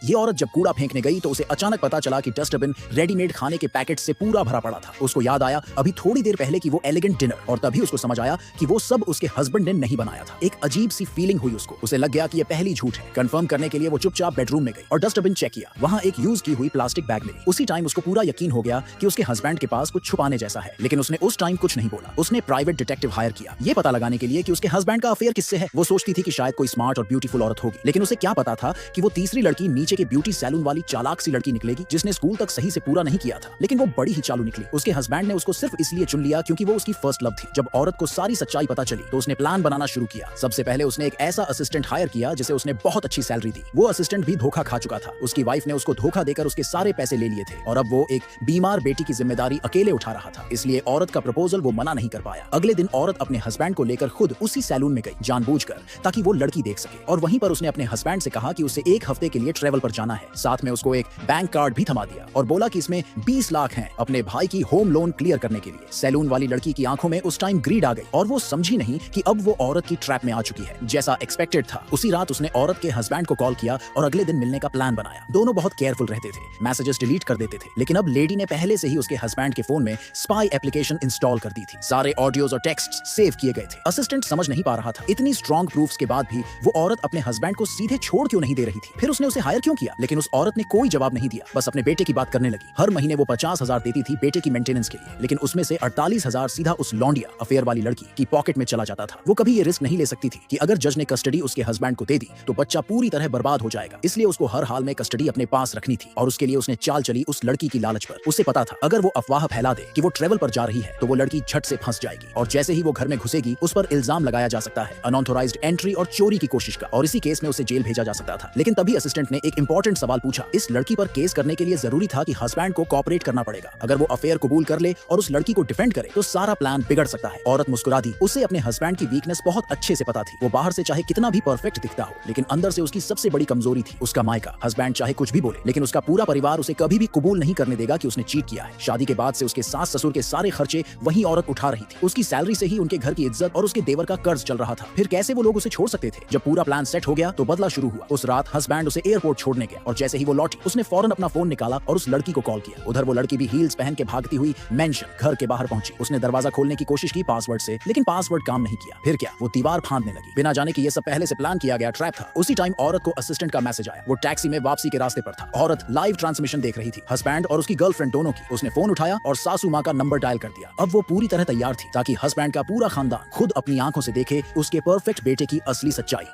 ये औरत जब कूड़ा फेंकने गई तो उसे अचानक पता चला कि डस्टबिन रेडीमेड खाने के पैकेट से पूरा भरा पड़ा था। उसको याद आया अभी थोड़ी देर पहले कि वो एलिगेंट डिनर, और तभी उसको समझ आया कि वो सब उसके हस्बैंड ने नहीं बनाया था। एक अजीब सी फीलिंग हुई उसको। उसे लग गया कि ये पहली झूठ है। कंफर्म करने के लिए वो चुपचाप बेडरूम में गई और डस्टबिन चेक किया। वहाँ एक यूज की हुई प्लास्टिक बैग मिली। उसी टाइम उसको पूरा यकीन हो गया कि उसके हस्बैंड के पास कुछ छुपाने जैसा है, लेकिन उसने उस टाइम कुछ नहीं बोला। उसने प्राइवेट डिटेक्टिव हायर किया ये पता लगाने के लिए कि उसके हस्बैंड का अफेयर किससे है। वो सोचती थी कि शायद कोई स्मार्ट और ब्यूटीफुल औरत होगी, लेकिन उसे क्या पता था कि वो तीसरी लड़की नीचे के ब्यूटी सैलून वाली चालाक सी लड़की निकलेगी जिसने स्कूल तक सही से पूरा नहीं किया था, लेकिन वो बड़ी ही चालू निकली। उसके हस्बैंड ने उसको सिर्फ इसलिए चुन लिया क्योंकि वो उसकी फर्स्ट लव थी। जब औरत को सारी सच्चाई पता चली तो उसने प्लान बनाना शुरू किया। सबसे पहले उसने एक ऐसा असिस्टेंट हायर किया जिसे उसने बहुत अच्छी सैलरी दी। वो असिस्टेंट भी धोखा खा चुका था। उसकी वाइफ ने उसको धोखा देकर उसके सारे पैसे ले लिए थे और अब वो एक बीमार बेटी की जिम्मेदारी अकेले उठा रहा था। इसलिए औरत का प्रपोजल वो मना नहीं कर पाया। अगले दिन औरत अपने हस्बैंड को लेकर खुद उसी सैलून में गई जानबूझकर, ताकि वो लड़की देख सके। और वहीं पर उसने अपने हस्बैंड से कहा कि उसे एक हफ्ते के लिए ट्रेवल पर जाना है। साथ में उसको एक बैंक कार्ड भी थमा दिया और बोला कि इसमें 20 लाख हैं अपने भाई की होम लोन क्लियर करने के लिए। सैलून वाली लड़की की आंखों में उस टाइम ग्रीड आ गई और वो समझी नहीं कि अब वो औरत की ट्रैप में आ चुकी है। जैसा एक्सपेक्टेड था उसी रात उसने औरत के हस्बैंड को कॉल किया और अगले दिन मिलने का प्लान बनाया। दोनों बहुत केयरफुल रहते थे, मैसेजेस डिलीट कर देते थे, लेकिन अब लेडी ने पहले से ही उसके हस्बैंड के फोन में स्पाई एप्लीकेशन इंस्टॉल कर दी थी। सारे ऑडियोज और टेक्स्ट सेव किए गए थे। असिस्टेंट समझ नहीं पा रहा था इतनी स्ट्रॉन्ग प्रूफ्स के बाद भी वो औरत अपने हस्बैंड को सीधे छोड़ क्यों नहीं दे रही थी। फिर उसने उसे हायर क्यों किया, लेकिन उस औरत ने कोई जवाब नहीं दिया, बस अपने बेटे की बात करने लगी। हर महीने वो 50,000 देती थी बेटे की मेंटेनेंस के लिए, लेकिन उसमें से 48,000 सीधा उस लौंडिया अफेयर वाली लड़की की पॉकेट में चला जाता था। वो कभी ये रिस्क नहीं ले सकती थी कि अगर जज ने कस्टडी उसके हस्बैंड को दे दी तो बच्चा पूरी तरह बर्बाद हो जाएगा। इसलिए उसको हर हाल में कस्टडी अपने पास रखनी थी और उसके लिए उसने चाल चली उस लड़की की लालच पर। उसे पता था अगर वो अफवाह फैला दे कि वो ट्रेवल पर जा रही है तो वो लड़की झट से फंस जाएगी और जैसे ही वो घर में घुसेगी उस पर इल्जाम लगाया जा सकता है अनऑथोराइज्ड एंट्री और चोरी की कोशिश का, और इसी केस में उसे जेल भेजा जा सकता था। लेकिन तभी असिस्टेंट ने एक इंपॉर्टेंट सवाल पूछा। इस लड़की पर केस करने के लिए जरूरी था कि हस्बैंड को कोऑपरेट करना पड़ेगा। अगर वो अफेयर कबूल कर ले और उस लड़की को डिफेंड करे तो सारा प्लान बिगड़ सकता है। औरत मुस्कुरा दी। उसे अपने हस्बैंड की वीकनेस बहुत अच्छे से पता थी। वो बाहर से चाहे कितना भी परफेक्ट दिखता हो, लेकिन अंदर से उसकी सबसे बड़ी कमजोरी थी उसका मायका। हस्बैंड चाहे कुछ भी बोले, लेकिन उसका पूरा परिवार उसे कभी भी कबूल नहीं करने देगा कि उसने चीट किया है। शादी के बाद से उसके सास ससुर के सारे खर्चे वही औरत उठा रही थी। उसकी सैलरी से ही उनके घर की इज्जत और उसके देवर का कर्ज चल रहा था। फिर कैसे वो लोग उसे छोड़ सकते थे। जब पूरा प्लान सेट हो गया तो बदला शुरू हुआ। उस रात हस्बैंड उसे एयरपोर्ट छोड़ने गया और जैसे ही वो लौटी उसने फौरन अपना फोन निकाला और उस लड़की को कॉल किया। उधर वो लड़की भी हील्स पहन के भागती हुई मेंशन घर के बाहर पहुंची। उसने दरवाजा खोलने की कोशिश की पासवर्ड से, लेकिन पासवर्ड काम नहीं किया। फिर क्या, वो दीवार फांदने लगी बिना जाने कि ये सब पहले से प्लान किया गया ट्रैप था। उसी टाइम औरत को असिस्टेंट का मैसेज आया। वो टैक्सी में वापसी के रास्ते पर था। औरत लाइव ट्रांसमिशन देख रही थी, हस्बैंड और उसकी गर्लफ्रेंड दोनों की। उसने फोन उठाया और सासू माँ का नंबर डायल कर दिया। अब वो पूरी तरह तैयार थी ताकि हस्बैंड का पूरा खानदान खुद अपनी आंखों से देखे उसके परफेक्ट बेटे की असली सच्चाई।